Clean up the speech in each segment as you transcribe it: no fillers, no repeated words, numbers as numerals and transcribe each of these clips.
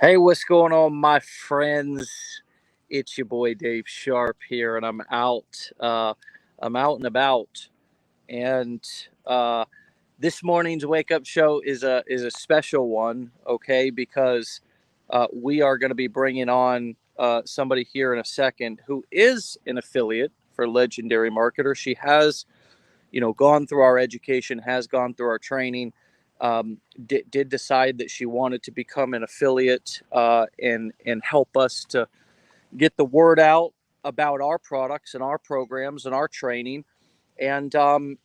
Hey, what's going on, my friends? It's your boy Dave Sharpe here, and I'm out. I'm out and about, and uh, this morning's wake up show is a special one. Okay, because we are going to be bringing on somebody here in a second who is an affiliate for Legendary Marketer. She has gone through our education, has gone through our training, did decide that she wanted to become an affiliate and help us to get the word out about our products and our programs and our training. And along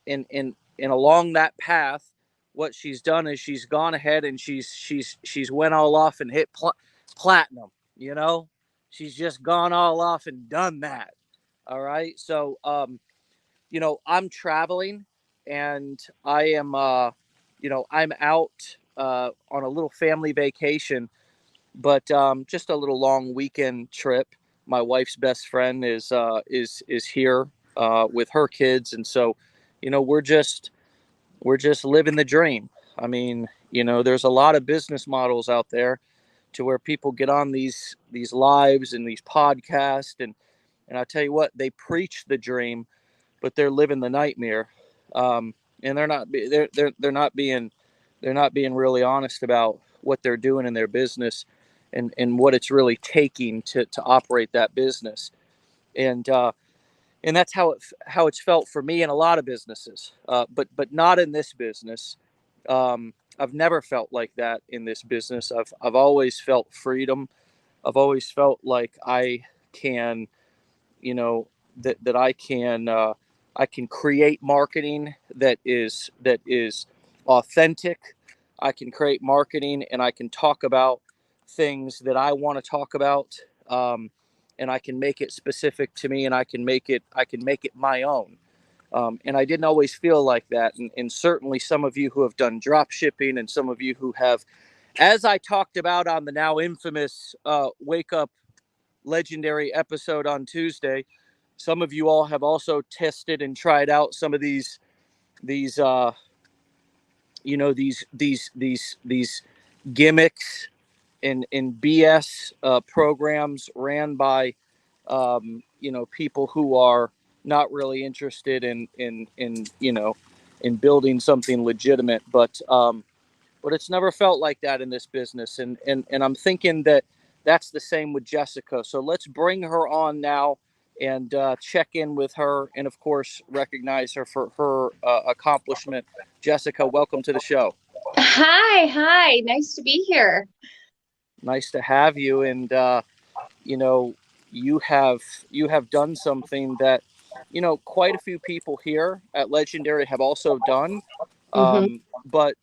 that path, what she's done is she's gone ahead and she's went all off and hit platinum. She's just gone all off and done that. All right, so I'm traveling and I am, I'm out on a little family vacation, but just a little long weekend trip. My wife's best friend is here with her kids, and so, we're just living the dream. I mean, there's a lot of business models out there to where people get on these lives and these podcasts, and I tell you what, they preach the dream, but they're living the nightmare, and they're not being really honest about what they're doing in their business and what it's really taking to operate that business, and that's how it's felt for me in a lot of businesses, but not in this business. I've never felt like that in this business. I've always felt freedom. I've always felt like I can, you know, that I can create marketing that is authentic. I can create marketing and I can talk about things that I want to talk about, and I can make it specific to me, and I can make it my own. And I didn't always feel like that, and certainly some of you who have done drop shipping, and some of you who have, as I talked about on the now infamous Wake Up Legendary episode on Tuesday, some of you all have also tested and tried out some of these these gimmicks and BS programs ran by people who are not really interested in building something legitimate, but it's never felt like that in this business, and I'm thinking that that's the same with Jessica. So let's bring her on now and check in with her, and of course recognize her for her accomplishment. Jessica, welcome to the show. Hi, nice to be here. Nice to have you. And you know you have done something that quite a few people here at Legendary have also done. hmm But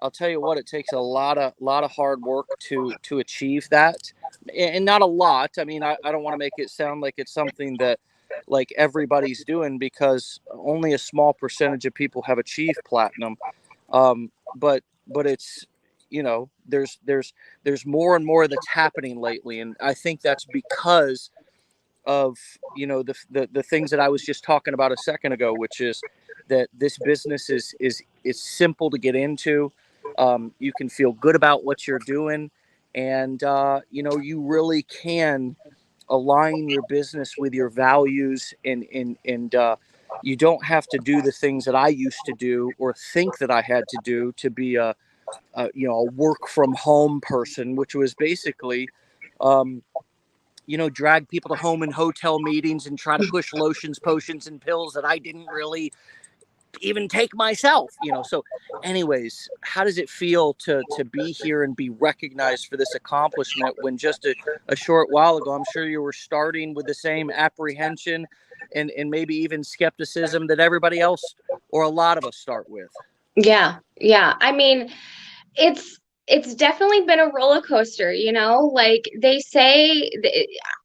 I'll tell you what, it takes a lot of hard work to achieve that, and not a lot. I mean, I don't want to make it sound like it's something that like everybody's doing, because only a small percentage of people have achieved platinum. But it's there's more and more that's happening lately, and I think that's because of the things that I was just talking about a second ago, which is that this business is simple to get into. You can feel good about what you're doing, and you really can align your business with your values, and you don't have to do the things that I used to do or think that I had to do to be a work from home person, which was basically um, drag people to home in hotel meetings and try to push lotions, potions, and pills that I didn't really even take myself. So, anyways, how does it feel to be here and be recognized for this accomplishment when just a short while ago, I'm sure you were starting with the same apprehension and maybe even skepticism that everybody else or a lot of us start with? Yeah. I mean, it's it's definitely been a roller coaster, Like they say,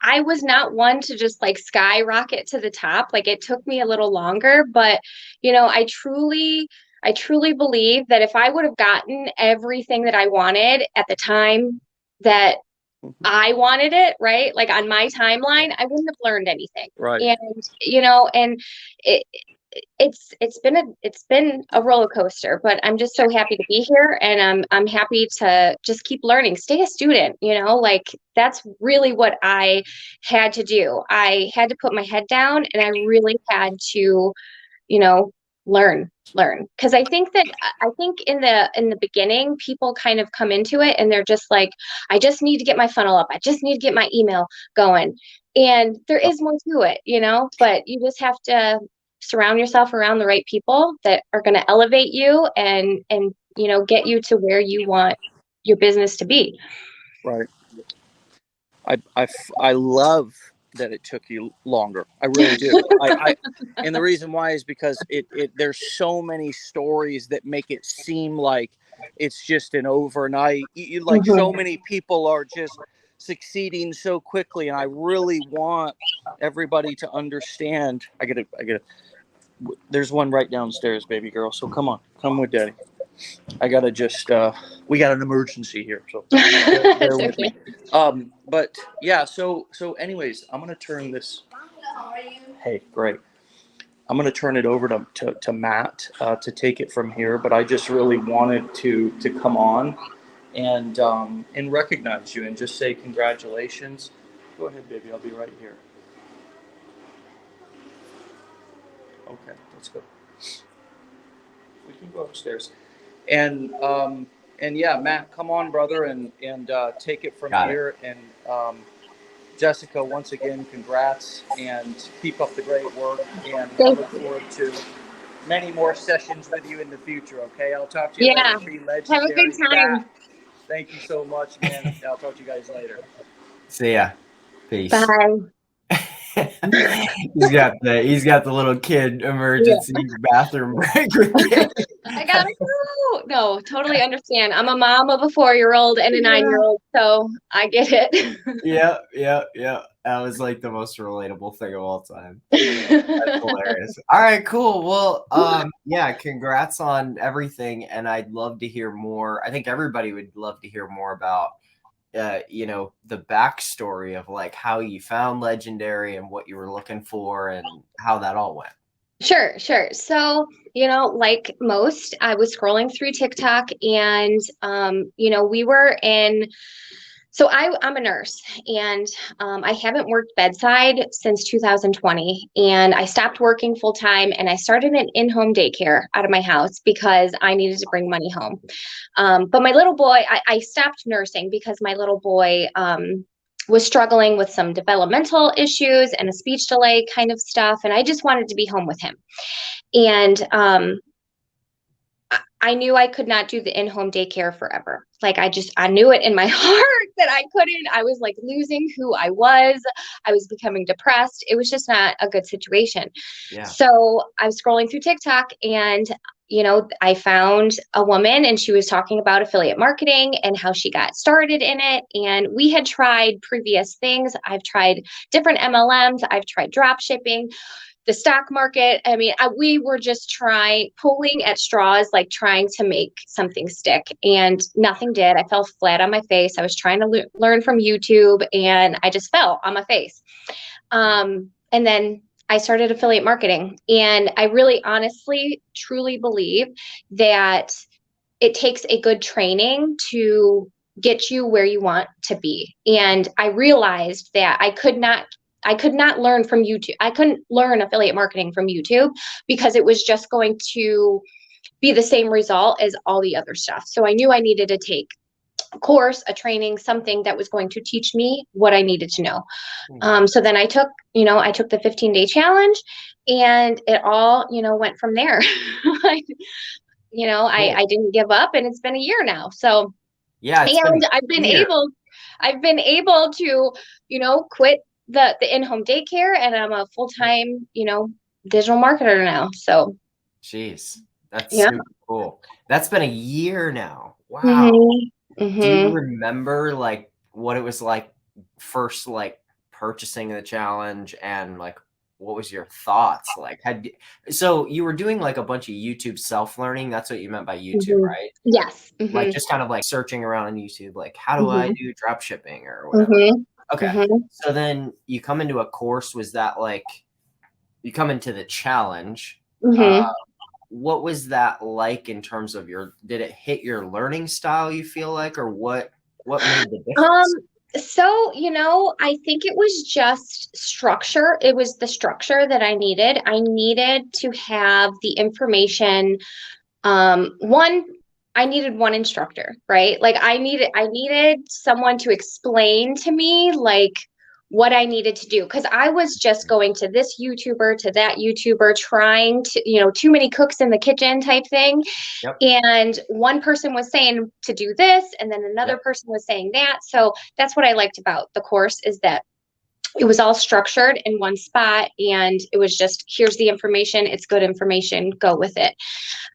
I was not one to just like skyrocket to the top. Like it took me a little longer, but I truly believe that if I would have gotten everything that I wanted at the time that Mhm. I wanted it, right? Like on my timeline, I wouldn't have learned anything. Right. And it's been a roller coaster, but I'm just so happy to be here, and I'm happy to just keep learning, stay a student, like that's really what I had to do. I had to put my head down, and I really had to, you know, learn. Because I think in the beginning, people kind of come into it and they're just like, I just need to get my funnel up. I just need to get my email going. And there is more to it, but you just have to surround yourself around the right people that are going to elevate you and get you to where you want your business to be. Right. I love that it took you longer. I really do. And the reason why is because there's so many stories that make it seem like it's just an overnight. Like so many people are just succeeding so quickly, and I really want everybody to understand. I get it. There's one right downstairs, baby girl. So come on, come with daddy. I gotta just we got an emergency here, so bear with me. But yeah, so anyways, I'm gonna turn this. Hey, great. I'm gonna turn it over to Matt to take it from here. But I just really wanted to come on and recognize you and just say congratulations. Go ahead, baby. I'll be right here. Okay, let's go. We can go upstairs. And yeah, Matt, come on, brother, and take it from here. And Jessica, once again, congrats and keep up the great work. And I look forward to many more sessions with you in the future. Okay, I'll talk to you Yeah. later. Be legendary. Have a good time. Matt, thank you so much, man. I'll talk to you guys later. See ya. Peace. Bye. He's got the little kid emergency bathroom break. I gotta go. No, totally understand. I'm a mom of a 4-year-old and a 9-year-old, so I get it. Yeah. That was like the most relatable thing of all time. That's hilarious. All right, cool. Well, yeah, congrats on everything, and I'd love to hear more. I think everybody would love to hear more about the backstory of like how you found Legendary and what you were looking for and how that all went. Sure. So, like most, I was scrolling through TikTok and, we were in, so I'm a nurse and I haven't worked bedside since 2020, and I stopped working full time and I started an in-home daycare out of my house because I needed to bring money home. But my little boy, I stopped nursing because my little boy was struggling with some developmental issues and a speech delay kind of stuff. And I just wanted to be home with him. And I knew I could not do the in-home daycare forever. Like I knew it in my heart that I couldn't. I was like losing who I was. I was becoming depressed. It was just not a good situation. Yeah. So I was scrolling through TikTok and I found a woman and she was talking about affiliate marketing and how she got started in it. And we had tried previous things. I've tried different MLMs. I've tried drop shipping, the stock market. I mean, we were just pulling at straws, like trying to make something stick, and nothing did. I fell flat on my face. I was trying to learn from YouTube and I just fell on my face. And then I started affiliate marketing, and I really honestly, truly believe that it takes a good training to get you where you want to be. And I realized that I could not learn from YouTube. I couldn't learn affiliate marketing from YouTube because it was just going to be the same result as all the other stuff. So I knew I needed to take a course, a training, something that was going to teach me what I needed to know. So then I took the 15-day challenge, and it all, went from there. I didn't give up, and it's been a year now. So yeah, and I've been able to, quit the in-home daycare, and I'm a full-time, digital marketer now. So jeez, that's super cool. That's been a year now. Wow. Mm-hmm. Do you remember like what it was like first, like purchasing the challenge, and like what was your thoughts? Like so you were doing like a bunch of YouTube self-learning. That's what you meant by YouTube, right? Yes. Like just kind of like searching around on YouTube, like how do I do drop shipping or whatever. Okay. So then you come into a course. Was that like you come into the challenge Hmm. What was that like in terms of did it hit your learning style, you feel like, or what made the Um, difference? so, I think it was just structure. It was the structure that I needed. I needed to have the information. One, I needed one instructor, right? Like I needed someone to explain to me like what I needed to do because I was just going to this YouTuber to that YouTuber trying to, too many cooks in the kitchen type thing. Yep. And one person was saying to do this, and then another Yep. person was saying that. So that's what I liked about the course is that it was all structured in one spot and it was just here's the information, it's good information, go with it.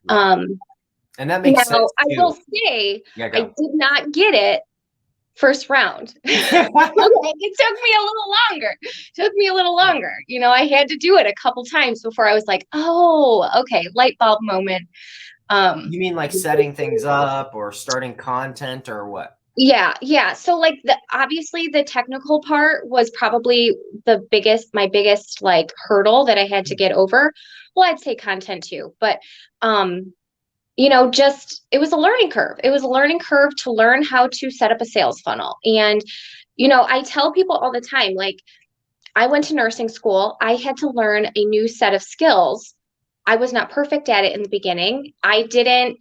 Yeah. Um, And that makes Now, sense I will too. say Yeah, I go. did not get it first round. It took me a little longer. Took me a little longer. I had to do it a couple times before I was like, oh, okay, light bulb moment. Um, You mean like setting things up or starting content or what? yeah, yeah. So like obviously the technical part was probably my biggest like hurdle that I had to get over. Well, I'd say content too, but um just it was a learning curve. It was a learning curve to learn how to set up a sales funnel. And, I tell people all the time, like, I went to nursing school. I had to learn a new set of skills. I was not perfect at it in the beginning. I didn't,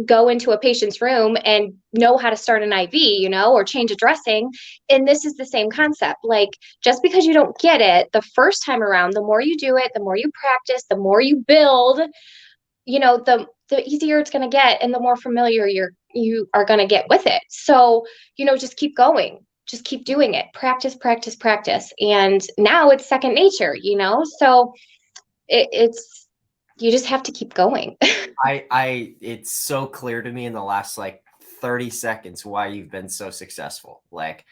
go into a patient's room and know how to start an IV, or change a dressing. And this is the same concept. Like, just because you don't get it the first time around, the more you do it, the more you practice, the more you build, the easier it's going to get and the more familiar you are going to get with it. So, just keep going. Just keep doing it. Practice, practice, practice. And now it's second nature. So it's you just have to keep going. It's so clear to me in the last like 30 seconds why you've been so successful. Like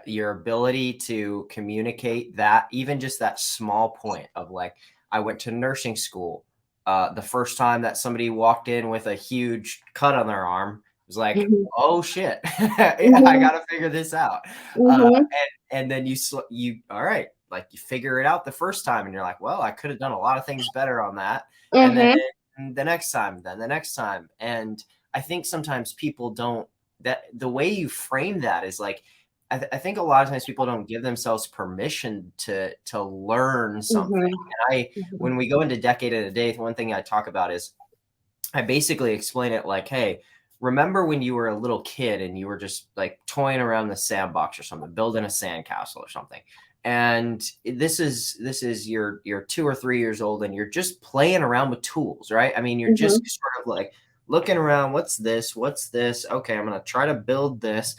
your ability to communicate that, even just that small point of like, I went to nursing school. The first time that somebody walked in with a huge cut on their arm, it was like, Mhm. oh shit, I Mhm. got to figure this out. Mhm. And then all right, like you figure it out the first time and you're like, well, I could have done a lot of things better on that. And then Mhm. the next time, then the next time. And I think sometimes people don't, that the way you frame that is like, I think a lot of times people don't give themselves permission to learn something. Mhm. And when we go into decade and a day, one thing I talk about is I basically explain it like, hey, remember when you were a little kid and you were just like toying around the sandbox or something, building a sandcastle or something. And this is you're 2 or 3 years old and you're just playing around with tools, right? I mean, you're just Mhm. sort of like looking around, what's this? What's this? Okay, I'm gonna try to build this.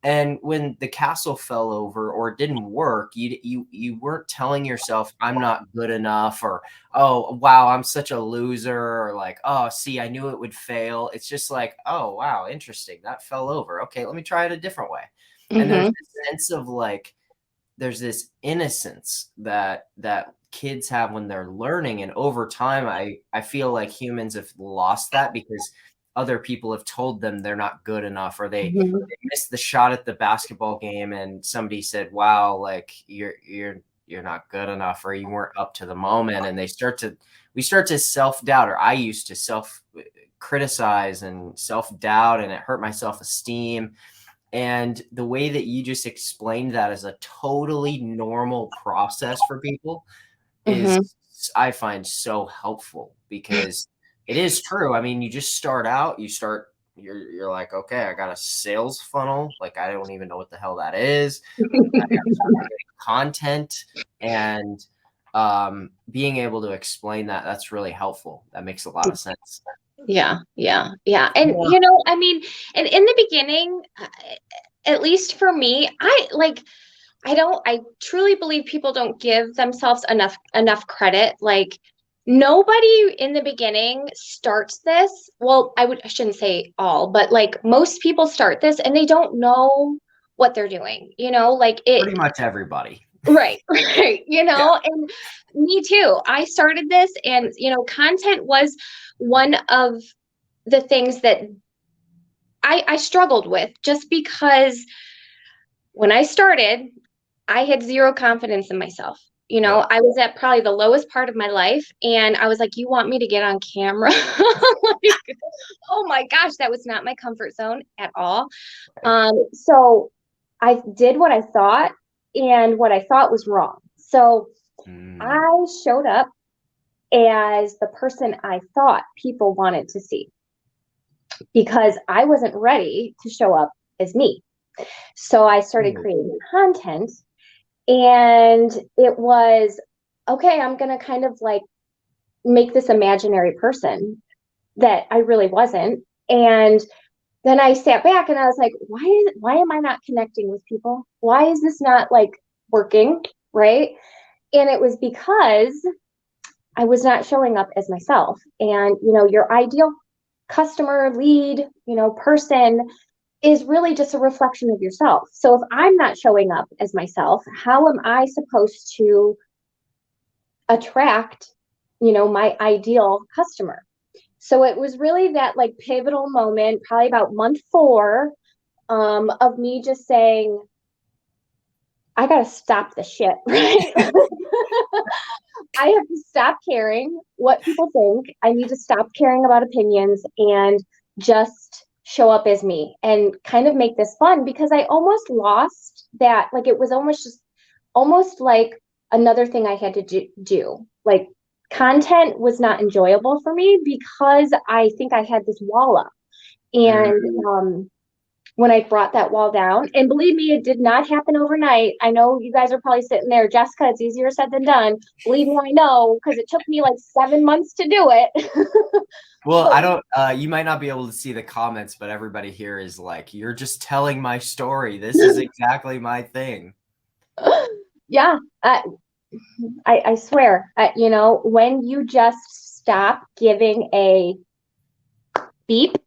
And when the castle fell over or it didn't work, you weren't telling yourself, I'm not good enough, or oh wow, I'm such a loser, or like, oh see, I knew it would fail. It's just like, oh wow, interesting, that fell over. Okay, let me try it a different way. And there's Mhm. this sense of like, there's this innocence that kids have when they're learning, and over time I feel like humans have lost that because other people have told them they're not good enough, or Mhm. they missed the shot at the basketball game and somebody said, wow, like you're not good enough, or you weren't up to the moment, and we start to self-doubt, or I used to self criticize and self-doubt, and it hurt my self-esteem. And the way that you just explained that as a totally normal process for people is, Mhm. I find, so helpful, because it is true. I mean, you just start out, you're like, okay, I got a sales funnel. Like, I don't even know what the hell that is. I got to start creating content, and being able to explain that's really helpful. That makes a lot of sense. Yeah, yeah, yeah. And Yeah. I mean, and in the beginning, at least for me, I truly believe people don't give themselves enough credit. Like nobody in the beginning starts this. Well, I shouldn't say all, but like most people start this and they don't know what they're doing, like it. Pretty much everybody. Right, right, Yeah. and me too. I started this and, content was one of the things that I struggled with just because when I started, I had zero confidence in myself. You know, I was at probably the lowest part of my life, and I was like, you want me to get on camera? Like, oh my gosh, that was not my comfort zone at all. So I did what I thought, and what I thought was wrong. So I showed up as the person I thought people wanted to see, because I wasn't ready to show up as me. So I started creating content, and it was, okay, I'm going to kind of like make this imaginary person that I really wasn't. And then I sat back and I was like, why am I not connecting with people? Why is this not like working? Right. And it was because I was not showing up as myself. And, you know, your ideal customer, lead, you know, person is really just a reflection of yourself. So if I'm not showing up as myself, how am I supposed to attract, you know, my ideal customer? So it was really that like pivotal moment, probably about month 4, of me just saying, I got to stop the shit, right? I have to stop caring what people think. I need to stop caring about opinions and just show up as me and kind of make this fun, because I almost lost that. Like, it was almost like another thing I had to do. Like, content was not enjoyable for me because I think I had this wall up. And when I brought that wall down, and believe me, it did not happen overnight. I know you guys are probably sitting there, Jessica, it's easier said than done. Believe me, I know, because it took me like 7 months to do it. Well, I don't, you might not be able to see the comments, but everybody here is like, you're just telling my story. This is exactly my thing. Yeah, I swear, you know, when you just stop giving a beep,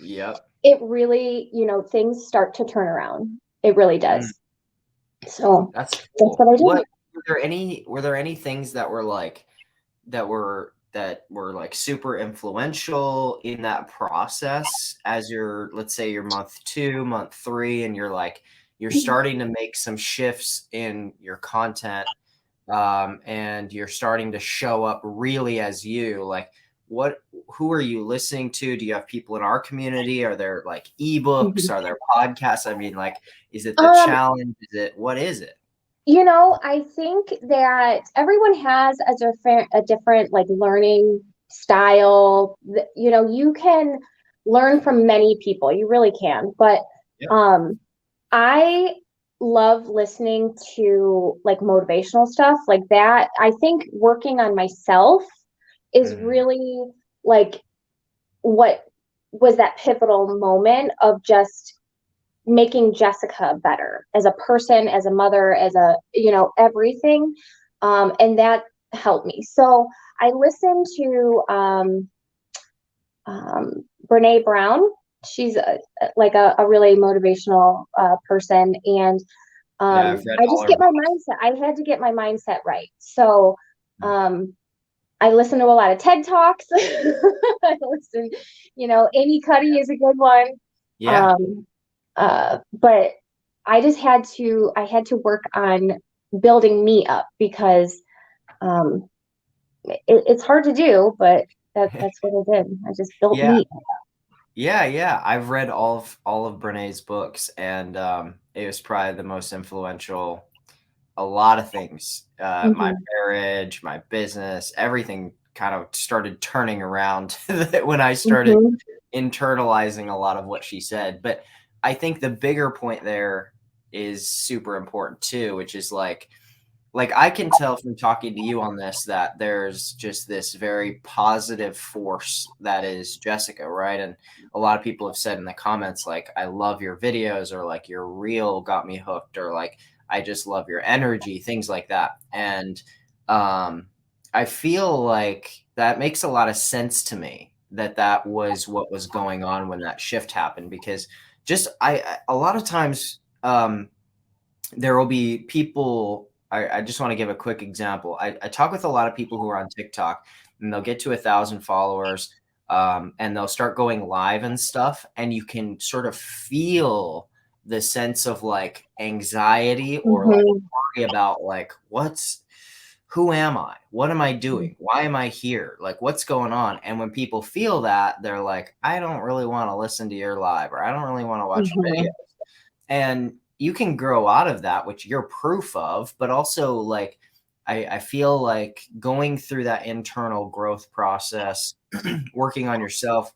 yep, it really, you know, things start to turn around. It really does. So that's cool. That's what I do. Were there any things that were like, that were like super influential in that process as you're, let's say you're month 2, month 3, and you're starting to make some shifts in your content, and you're starting to show up really as you, like, who are you listening to? Do you have people in our community? Are there like ebooks? Are there podcasts? I mean, like, is it the challenge? What is it? You know, I think that everyone has a different like learning style. You know, you can learn from many people. You really can. But I love listening to like motivational stuff like that. I think working on myself is really like what was that pivotal moment of just making Jessica better as a person, as a mother, as a, you know, everything. And that helped me. So I listened to Brene Brown. She's like a really motivational person. And I just get my mindset. I had to get my mindset right. So I listen to a lot of TED Talks. I listen, you know, Amy Cuddy is a good one. Yeah. But I just had to work on building me up, because it's hard to do, but that's what I did. I just built me up. Yeah. I've read all of Brené's books, and it was probably the most influential. A lot of things, my marriage, my business, everything kind of started turning around when I started internalizing a lot of what she said. But I think the bigger point there is super important too, which is like I can tell from talking to you on this that there's just this very positive force that is Jessica, right? And a lot of people have said in the comments, like, I love your videos, or like, your reel got me hooked, or like, I just love your energy, things like that. And I feel like that makes a lot of sense to me, that was what was going on when that shift happened, because just a lot of times there will be people. I just want to give a quick example. I talk with a lot of people who are on TikTok, and they'll get to 1,000 followers, and they'll start going live and stuff, and you can sort of feel the sense of like anxiety or like worry about like who am I? What am I doing? Why am I here? Like, what's going on? And when people feel that, they're like, I don't really want to listen to your live, or I don't really want to watch your video. And you can grow out of that, which you're proof of, but also like, I feel like going through that internal growth process, working on yourself,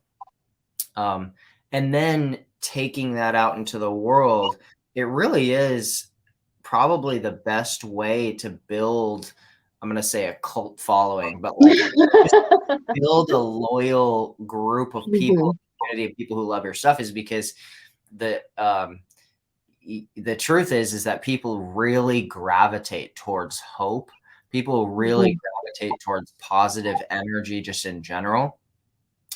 and then taking that out into the world, it really is probably the best way to build, I'm going to say a cult following, but like just build a loyal group of people, community of people who love your stuff, is because the truth is that people really gravitate towards hope. People really gravitate towards positive energy just in general.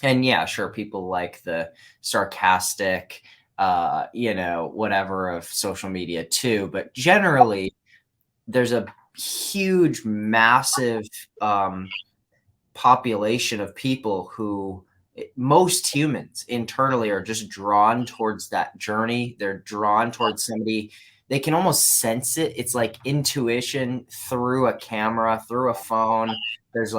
And yeah, sure, people like the sarcastic, whatever of social media too. But generally, there's a huge, massive population of people who, most humans internally, are just drawn towards that journey. They're drawn towards somebody. They can almost sense it. It's like intuition through a camera, through a phone. There's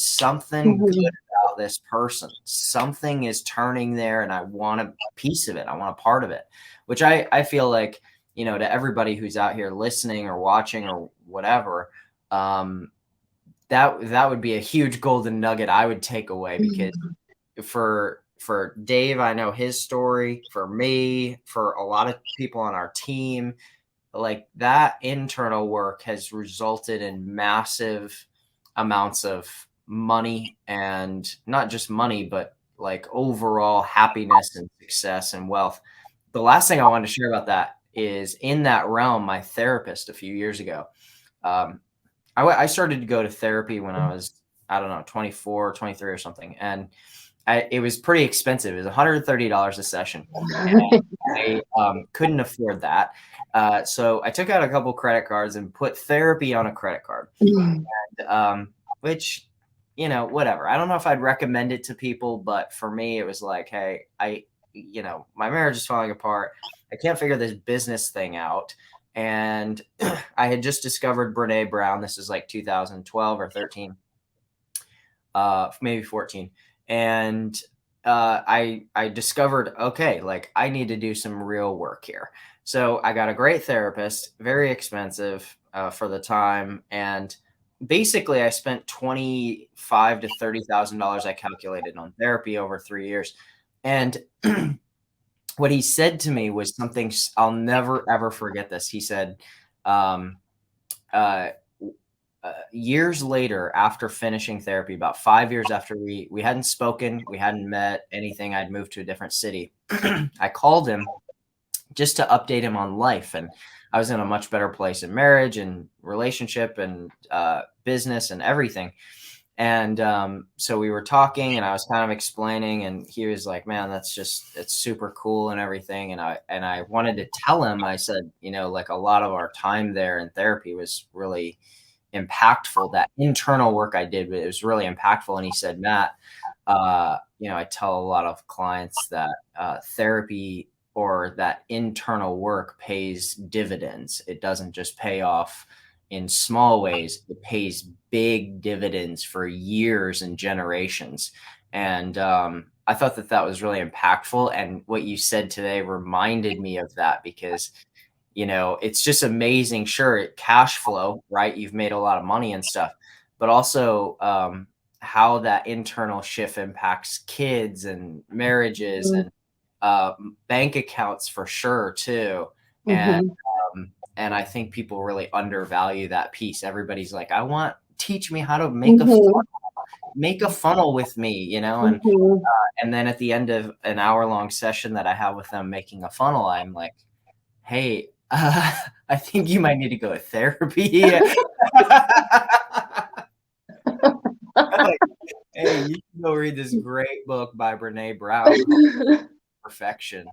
something good about this person. Something is turning there, and I want a piece of it. I want a part of it, which I feel like, to everybody who's out here listening or watching or whatever, that would be a huge golden nugget I would take away, because for Dave, I know his story. For me, for a lot of people on our team, like, that internal work has resulted in massive amounts of money, and not just money, but like overall happiness and success and wealth. The last thing I wanted to share about that is, in that realm, my therapist a few years ago, I started to go to therapy when I was, I don't know, 24, 23 or something. And it was pretty expensive. It was $130 a session. And I couldn't afford that. So I took out a couple credit cards and put therapy on a credit card, and, which, whatever. I don't know if I'd recommend it to people, but for me, it was like, hey, my marriage is falling apart. I can't figure this business thing out. And I had just discovered Brene Brown. This is like 2012 or 13, maybe 14. And I discovered, okay, like, I need to do some real work here. So I got a great therapist, very expensive for the time. And basically I spent $25,000 to $30,000, I calculated, on therapy over 3 years. And what he said to me was something I'll never, ever forget this. He said, years later, after finishing therapy, about 5 years after we hadn't spoken, we hadn't met anything, I'd moved to a different city. I called him just to update him on life. And I was in a much better place in marriage and relationship and business and everything. And so we were talking, and I was kind of explaining, and he was like, man, it's super cool and everything. And I wanted to tell him, I said, like, a lot of our time there in therapy was really impactful. That internal work I did, it was really impactful. And he said, Matt, I tell a lot of clients that therapy, or that internal work, pays dividends. It doesn't just pay off in small ways. It pays big dividends for years and generations. And I thought that was really impactful. And what you said today reminded me of that, because it's just amazing. Sure, cash flow, right? You've made a lot of money and stuff, but also how that internal shift impacts kids and marriages and bank accounts, for sure, too. And I think people really undervalue that piece. Everybody's like, teach me how to make a funnel with me, and then at the end of an hour-long session that I have with them making a funnel, I'm like, hey, I think you might need to go to therapy. Like, hey, you can go read this great book by Brene Brown called Perfection.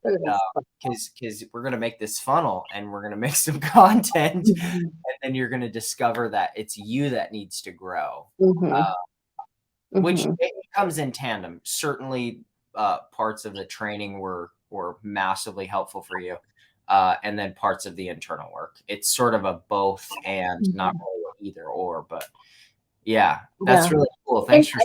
Because we're going to make this funnel, and we're going to make some content, and then you're going to discover that it's you that needs to grow, which it comes in tandem. Certainly parts of the training were massively helpful for you, and then parts of the internal work. It's sort of a both and, not really what either or, but yeah, that's really cool. And Thanks for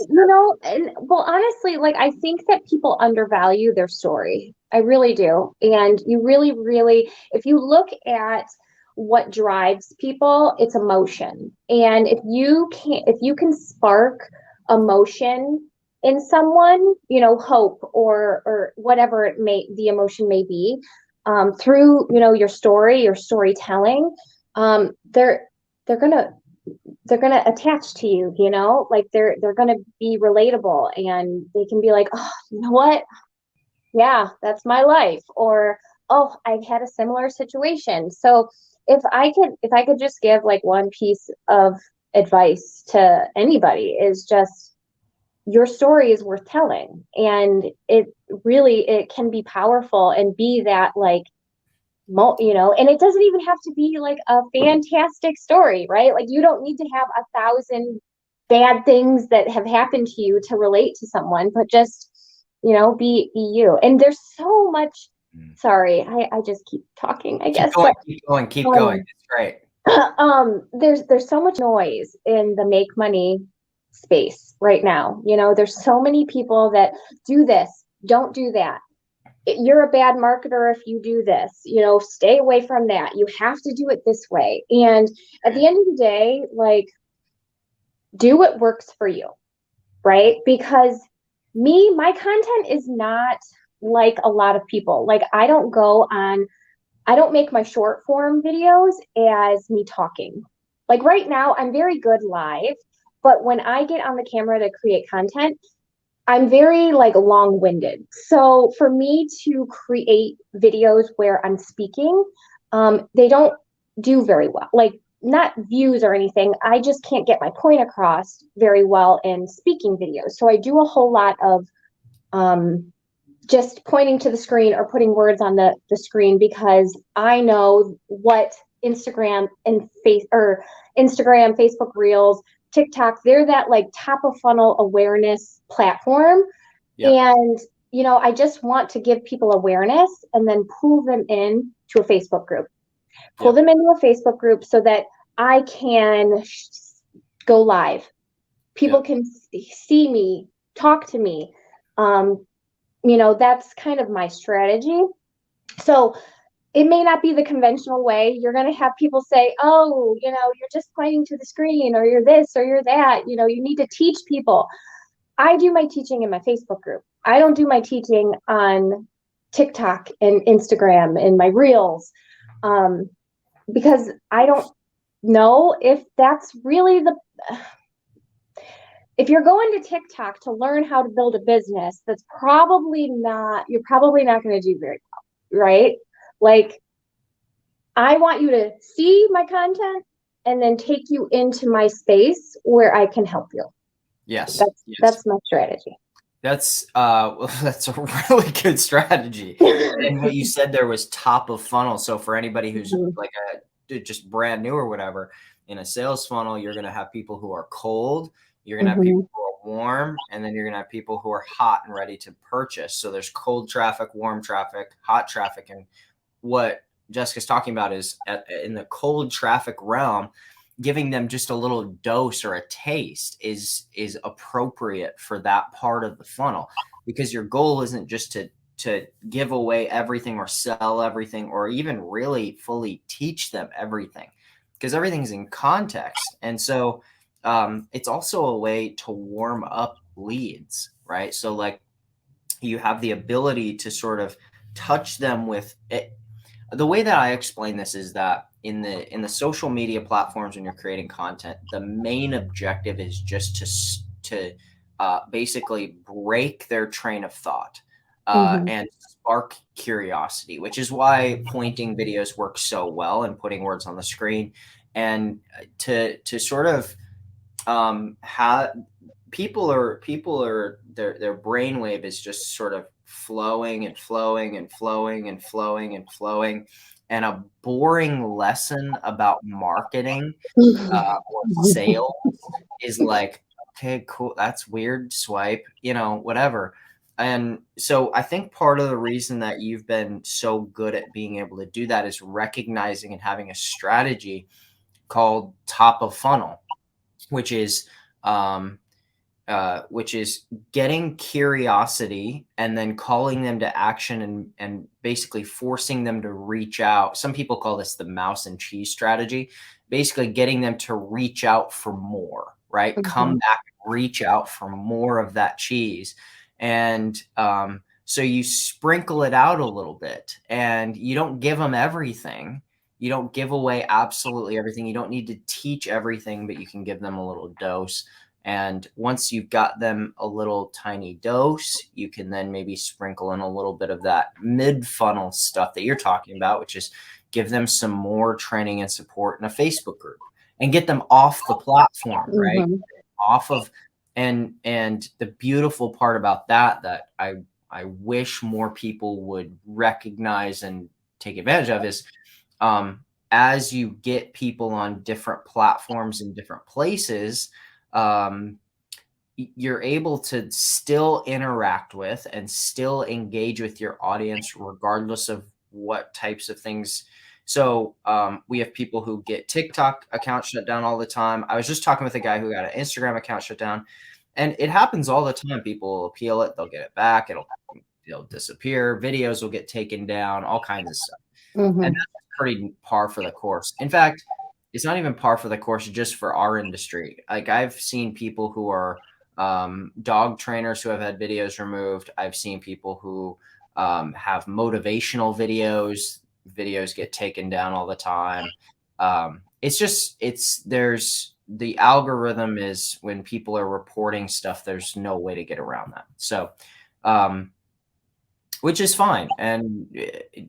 and well, honestly, like I think that people undervalue their story. I really do. And you really, really, if you look at what drives people, it's emotion. And if you can spark emotion in someone, hope or whatever the emotion may be, through, your story, your storytelling, they're gonna they're going to attach to you, like they're going to be relatable and they can be like, oh, you know what? Yeah, that's my life. Or, oh, I've had a similar situation. So if I could just give like one piece of advice to anybody is just your story is worth telling. And it can be powerful and be that like and it doesn't even have to be like a fantastic story, right? Like you don't need to have 1,000 bad things that have happened to you to relate to someone, but just, be you. And there's so much, sorry, I just keep talking, I guess. Keep going. It's great. There's so much noise in the make money space right now. There's so many people that do this, don't do that. You're a bad marketer if you do this, stay away from that. You have to do it this way. And at the end of the day, like, do what works for you, right? Because my content is not like a lot of people. Like, I don't make my short form videos as me talking. Like right now, I'm very good live, but when I get on the camera to create content, I'm very like long-winded. So for me to create videos where I'm speaking, they don't do very well. Like not views or anything. I just can't get my point across very well in speaking videos. So I do a whole lot of just pointing to the screen or putting words on the screen because I know what Instagram, Facebook Reels, TikTok, they're that like top of funnel awareness platform. Yep. And, I just want to give people awareness and then pull them in to a Facebook group, them into a Facebook group so that I can go live. People can see me, talk to me. That's kind of my strategy. So it may not be the conventional way. You're going to have people say, oh, you're just pointing to the screen or you're this or you're that. You need to teach people. I do my teaching in my Facebook group. I don't do my teaching on TikTok and Instagram and my reels because I don't know if that's really if you're going to TikTok to learn how to build a business, you're probably not going to do very well, right? Like, I want you to see my content and then take you into my space where I can help you. Yes. That's my strategy. That's a really good strategy. And what you said there was top of funnel. So for anybody who's like just brand new or whatever, in a sales funnel, you're going to have people who are cold, you're going to have people who are warm, and then you're going to have people who are hot and ready to purchase. So there's cold traffic, warm traffic, hot traffic. And what Jessica's talking about is in the cold traffic realm, giving them just a little dose or a taste is appropriate for that part of the funnel, because your goal isn't just to give away everything or sell everything or even really fully teach them everything, because everything's in context. And so it's also a way to warm up leads, right? So like you have the ability to sort of touch them with it. The way that I explain this is that in the social media platforms, when you're creating content, the main objective is just to basically break their train of thought and spark curiosity, which is why pointing videos work so well and putting words on the screen, and to sort of have people are their brainwave is just sort of flowing and flowing and flowing and flowing and flowing. And a boring lesson about marketing or sales is like, okay, cool, that's weird, swipe, whatever. And so I think part of the reason that you've been so good at being able to do that is recognizing and having a strategy called top of funnel, which is getting curiosity and then calling them to action and basically forcing them to reach out. Some people call this the mouse and cheese strategy, basically getting them to reach out for more, right? Come back, reach out for more of that cheese. And so you sprinkle it out a little bit, and you don't give them everything. You don't give away absolutely everything. You don't need to teach everything, but you can give them a little dose. And once you've got them a little tiny dose, you can then maybe sprinkle in a little bit of that mid-funnel stuff that you're talking about, which is give them some more training and support in a Facebook group and get them off the platform, right? Off of, and the beautiful part about that I wish more people would recognize and take advantage of is, as you get people on different platforms in different places, you're able to still interact with and still engage with your audience regardless of what types of things. So we have people who get TikTok accounts shut down all the time. I was just talking with a guy who got an Instagram account shut down, and it happens all the time. People will appeal it, they'll get it back, it'll disappear, videos will get taken down, all kinds of stuff. And that's pretty par for the course. In fact, it's not even par for the course just for our industry. Like, I've seen people who are dog trainers who have had videos removed. I've seen people who have motivational videos get taken down all the time. There's the algorithm is, when people are reporting stuff, there's no way to get around that. So, which is fine. And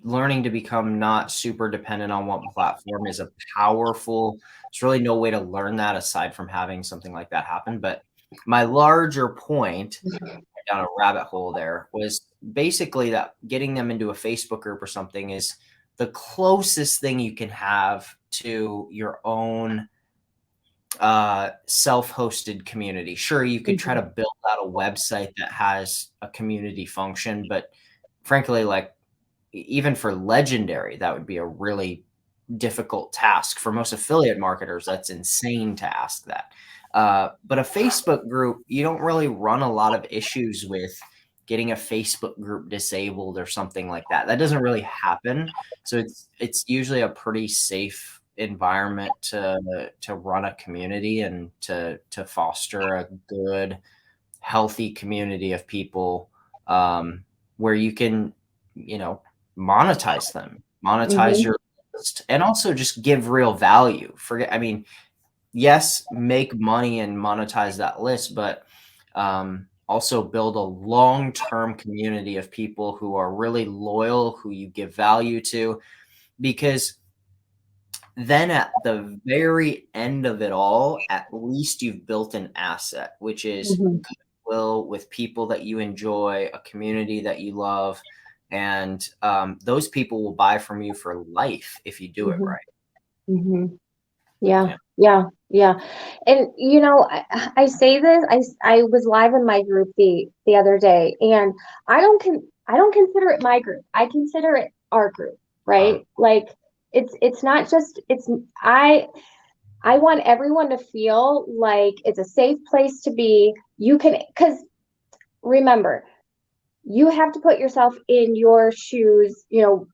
learning to become not super dependent on one platform is a powerful, there's really no way to learn that aside from having something like that happen. But my larger point down a rabbit hole there was basically that getting them into a Facebook group or something is the closest thing you can have to your own self-hosted community. Sure, you could try to build out a website that has a community function, but frankly, like, even for Legendary, that would be a really difficult task. For most affiliate marketers, that's insane to ask that. But a Facebook group, you don't really run a lot of issues with getting a Facebook group disabled or something like that. That doesn't really happen. So it's usually a pretty safe environment to run a community and to foster a good, healthy community of people, where you can, monetize them, monetize your list, and also just give real value. Yes, make money and monetize that list, but also build a long-term community of people who are really loyal, who you give value to, because then at the very end of it all, at least you've built an asset, which is goodwill with people that you enjoy, a community that you love, and those people will buy from you for life if you do it right. Yeah. And I say this, I was live in my group the other day, and I don't consider it my group. I consider it our group, right? Like, it's not just, I want everyone to feel like it's a safe place to be. Because remember, you have to put yourself in your shoes.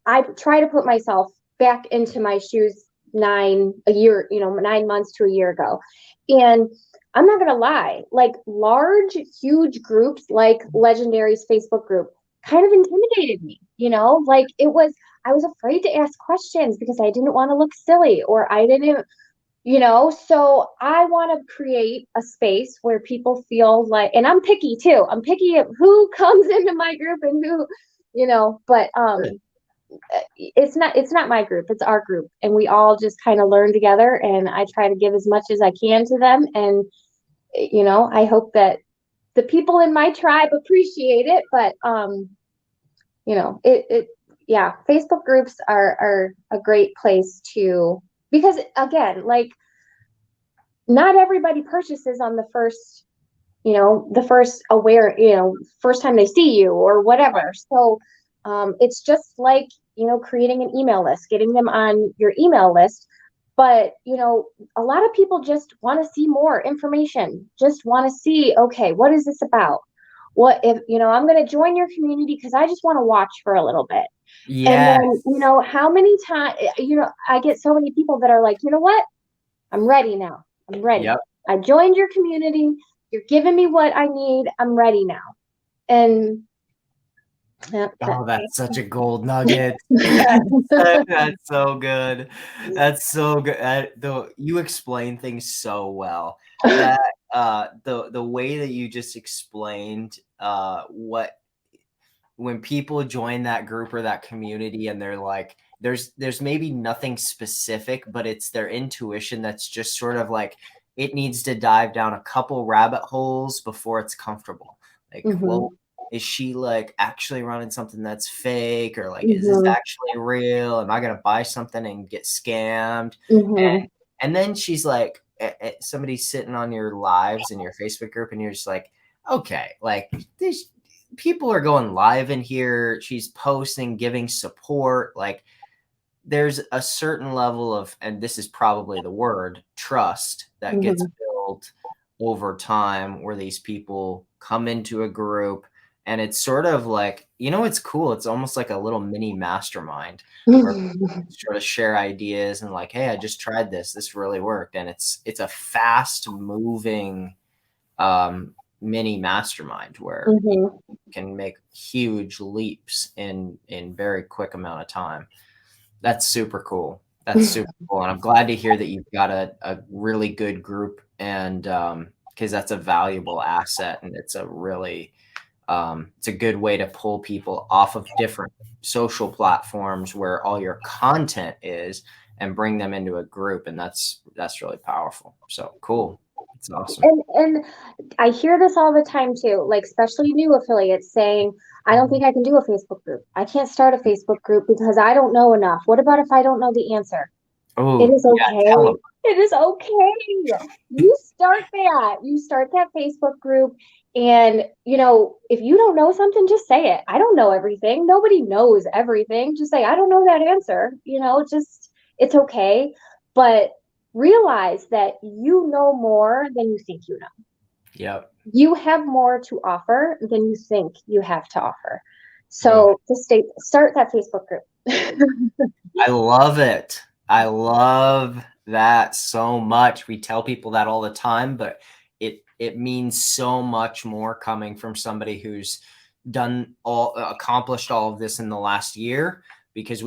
I try to put myself back into my shoes 9 months to a year ago. And I'm not going to lie, like, large, huge groups like Legendary's Facebook group kind of intimidated me, like, I was afraid to ask questions because I didn't want to look silly, or I didn't, so I want to create a space where people feel like, and I'm picky too. I'm picky of who comes into my group and who, but it's not my group, it's our group, and we all just kind of learn together, and I try to give as much as I can to them, and I hope that the people in my tribe appreciate it. But Facebook groups are a great place to, because again, like, not everybody purchases on the first first time they see you or whatever. So it's just like, creating an email list, getting them on your email list. But, a lot of people just want to see more information, just want to see, okay, what is this about? What if, I'm going to join your community because I just want to watch for a little bit. And Yes. then, how many times, I get so many people that are like, you know what? I'm ready now. I'm ready. Yep. I joined your community. You're giving me what I need. I'm ready now. And Oh, that's such a gold nugget. That's so good. That's so good. You explain things so well. That the way that you just explained what when people join that group or that community and they're like there's maybe nothing specific, but it's their intuition that's just sort of like it needs to dive down a couple rabbit holes before it's comfortable. Like, well, is she like actually running something that's fake, or like is this actually real? Am I gonna buy something and get scammed? And then she's like somebody's sitting on your lives in your Facebook group and you're just like, okay, like these people are going live in here. She's posting, giving support. Like there's a certain level of, and this is probably the word, trust that gets built over time where these people come into a group. And it's sort of like, it's cool. It's almost like a little mini mastermind where people sort of share ideas and like, hey, I just tried this. This really worked. And it's a fast moving mini mastermind where you can make huge leaps in very quick amount of time. That's super cool. That's super cool. And I'm glad to hear that you've got a really good group, and because that's a valuable asset, and it's a really it's a good way to pull people off of different social platforms where all your content is and bring them into a group. And that's really powerful. So cool. It's awesome. And I hear this all the time too, like especially new affiliates saying, I don't think I can do a Facebook group. I can't start a Facebook group because I don't know enough. What about if I don't know the answer? Oh, it is okay. tell 'em. It is okay. You start that. You start that Facebook group. And, if you don't know something, just say it. I don't know everything. Nobody knows everything. Just say, I don't know that answer. It's okay. But realize that you know more than you think you know. Yep. You have more to offer than you think you have to offer. So just start that Facebook group. I love it. I love that so much. We tell people that all the time, but it means so much more coming from somebody who's accomplished all of this in the last year, because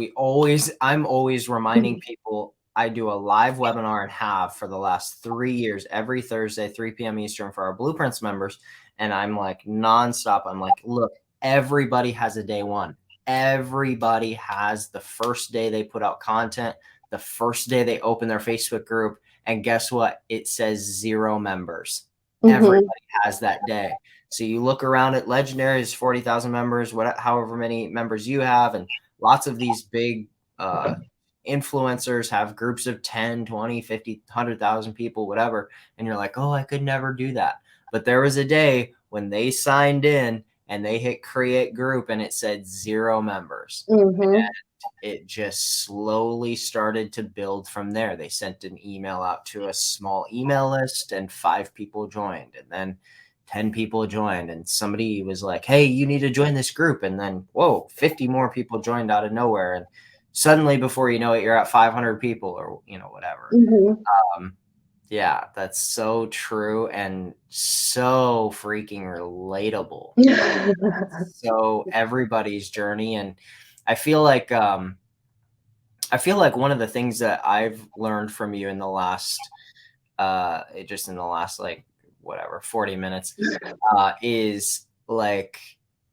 I'm always reminding people I do a live webinar and have for the last 3 years, every Thursday, 3 p.m. Eastern for our Blueprints members. And I'm like nonstop. I'm like, look, everybody has a day one. Everybody has the first day they put out content, the first day they open their Facebook group. And guess what? It says 0 members. Everybody has that day. So you look around at Legendary's 40,000 members, however many members you have, and lots of these big influencers have groups of 10, 20, 50, 100,000 people, whatever. And you're like, oh, I could never do that. But there was a day when they signed in and they hit create group and it said 0 members. And it just slowly started to build from there. They sent an email out to a small email list and 5 people joined, and then 10 people joined, and somebody was like, hey, you need to join this group. And then, whoa, 50 more people joined out of nowhere. And suddenly, before you know it, you're at 500 people or, whatever. Yeah, that's so true and so freaking relatable. So everybody's journey. And I feel like one of the things that I've learned from you in the last like 40 minutes is like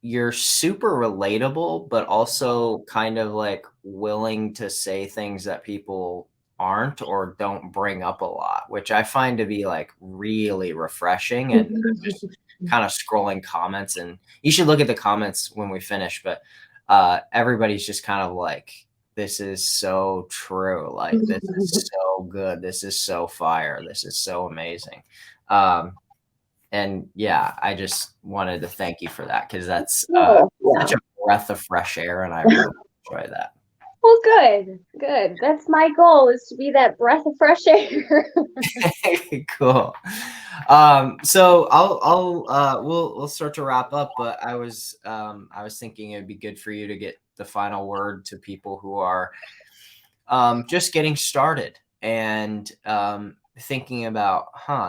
you're super relatable, but also kind of like willing to say things that people aren't or don't bring up a lot, which I find to be like really refreshing. And just kind of scrolling comments, and you should look at the comments when we finish, but everybody's just kind of like, this is so true. Like, this is so good. This is so fire. This is so amazing. And yeah, I just wanted to thank you for that, because that's such a breath of fresh air, and I really enjoy that. Well, good. That's my goal, is to be that breath of fresh air. Cool. So we'll start to wrap up, but I was thinking it'd be good for you to get the final word to people who are just getting started and thinking about,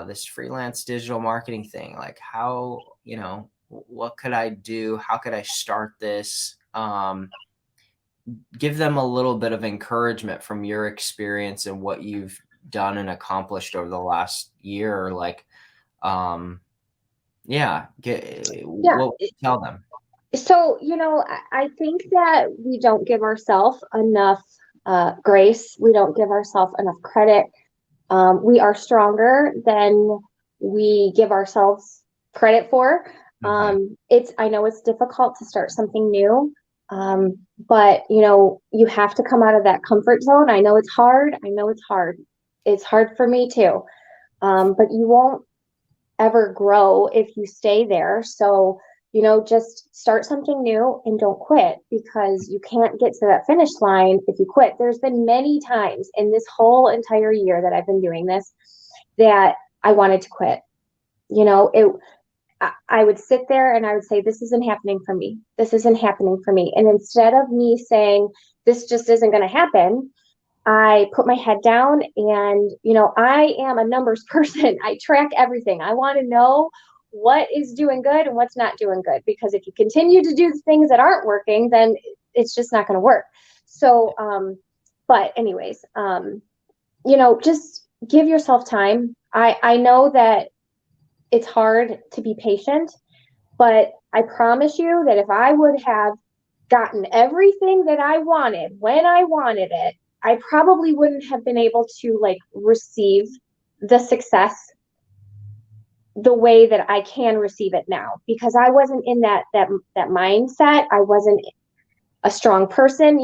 this freelance digital marketing thing, like how, what could I do? How could I start this? Give them a little bit of encouragement from your experience and what you've done and accomplished over the last year. Like, what would you tell them? So, I think that we don't give ourselves enough grace. We don't give ourselves enough credit. We are stronger than we give ourselves credit for. I know it's difficult to start something new. But you have to come out of that comfort zone. I know it's hard. It's hard for me too. But you won't ever grow if you stay there. So, just start something new and don't quit, because you can't get to that finish line if you quit. There's been many times in this whole entire year that I've been doing this that I wanted to quit. I would sit there and I would say, this isn't happening for me. This isn't happening for me. And instead of me saying, this just isn't going to happen, I put my head down and, I am a numbers person. I track everything. I want to know what is doing good and what's not doing good, because if you continue to do the things that aren't working, then it's just not going to work. So, but anyways, just give yourself time. I know that it's hard to be patient, but I promise you that if I would have gotten everything that I wanted when I wanted it, I probably wouldn't have been able to receive the success the way that I can receive it now, because I wasn't in that mindset. I wasn't a strong person.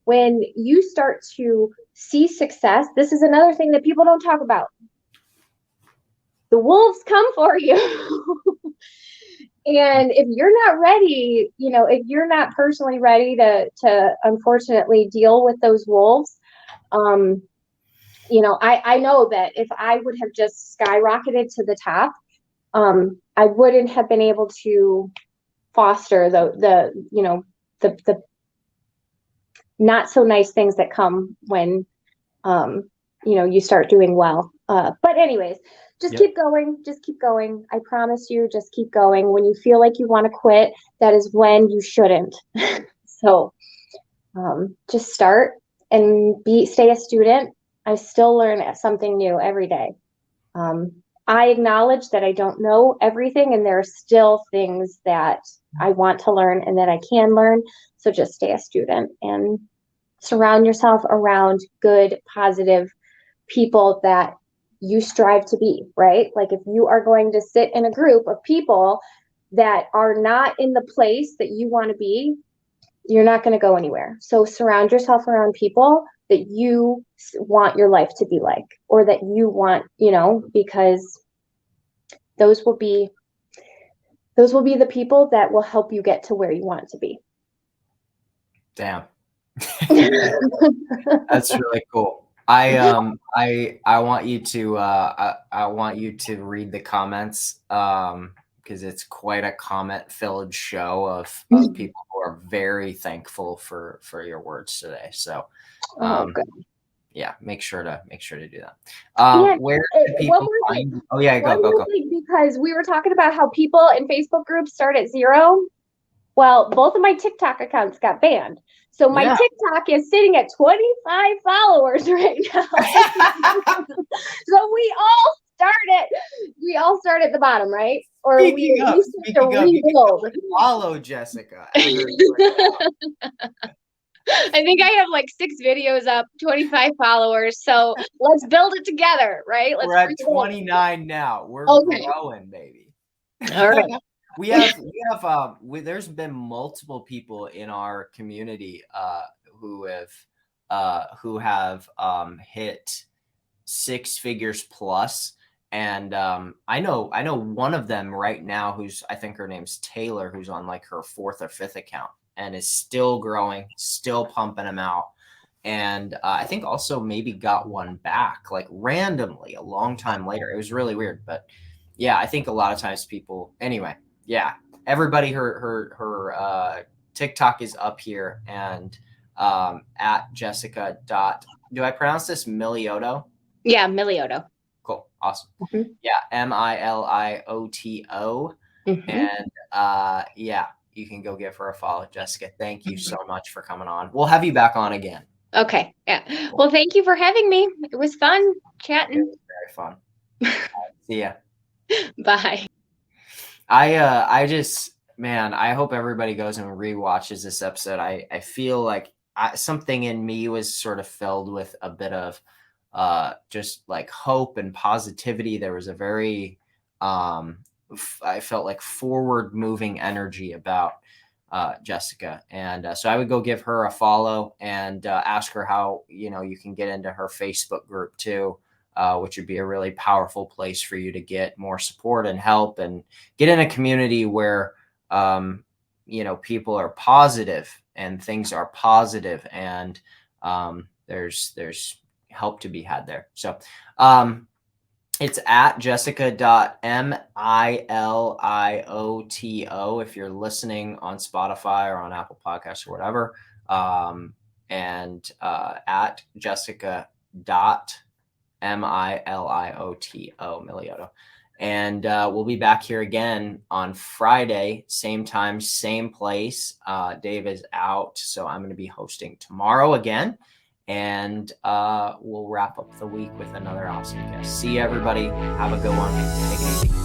When you start to see success, this is another thing that people don't talk about. The wolves come for you. And if you're not ready, if you're not personally ready to unfortunately deal with those wolves, I know that if I would have just skyrocketed to the top, I wouldn't have been able to foster the not so nice things that come when you start doing well. But anyways, just keep going. Just keep going. I promise you, just keep going. When you feel like you want to quit, that is when you shouldn't. So just start and stay a student. I still learn something new every day. I acknowledge that I don't know everything, and there are still things that I want to learn and that I can learn. So just stay a student and surround yourself around good, positive people that you strive to be, right? Like if you are going to sit in a group of people that are not in the place that you want to be, you're not going to go anywhere. So surround yourself around people that you want your life to be like, or that you want, because those will be the people that will help you get to where you want to be. Damn. That's really cool. I want you to I want you to read the comments because it's quite a comment filled show of people who are very thankful for your words today. So yeah, make sure to do that. Where do people find you? Oh yeah, go. Because we were talking about how people in Facebook groups start at 0. Well, both of my TikTok accounts got banned. So my TikTok is sitting at 25 followers right now. So we all start at the bottom, right? Or we start to rebuild. Follow Jessica. I think I have 6 videos up, 25 followers. So let's build it together, right? We're at 29 now. We're growing, baby. All right. There's been multiple people in our community who have hit 6 figures plus, and I know one of them right now who's, I think her name's Taylor, who's on her 4th or 5th account and is still growing, still pumping them out. And I think also maybe got one back like randomly a long time later. It was really weird, but yeah, I think a lot of times people. Anyway, yeah, everybody, her TikTok is up here, and at Jessica dot. Do I pronounce this Milioto? Yeah, Milioto. Cool, awesome. Mhm. Yeah, Milioto, Mhm. and yeah, you can go give her a follow, Jessica. Thank you so much for coming on. We'll have you back on again. Okay. Yeah. Well, thank you for having me. It was fun It chatting. was very fun. See ya. Bye. I just, man, I hope everybody goes and rewatches this episode. I feel like something in me was sort of filled with a bit of just like hope and positivity. There was a very I felt like forward moving energy about Jessica, and so I would go give her a follow and ask her how you can get into her Facebook group too, which would be a really powerful place for you to get more support and help and get in a community where people are positive and things are positive, and there's help to be had there. So it's at jessica.milioto if you're listening on Spotify or on Apple Podcasts or whatever. And at jessica.milioto. And we'll be back here again on Friday, same time, same place. Dave is out, so I'm going to be hosting tomorrow again. And we'll wrap up the week with another awesome guest. See you, everybody. Have a good one. Take it easy.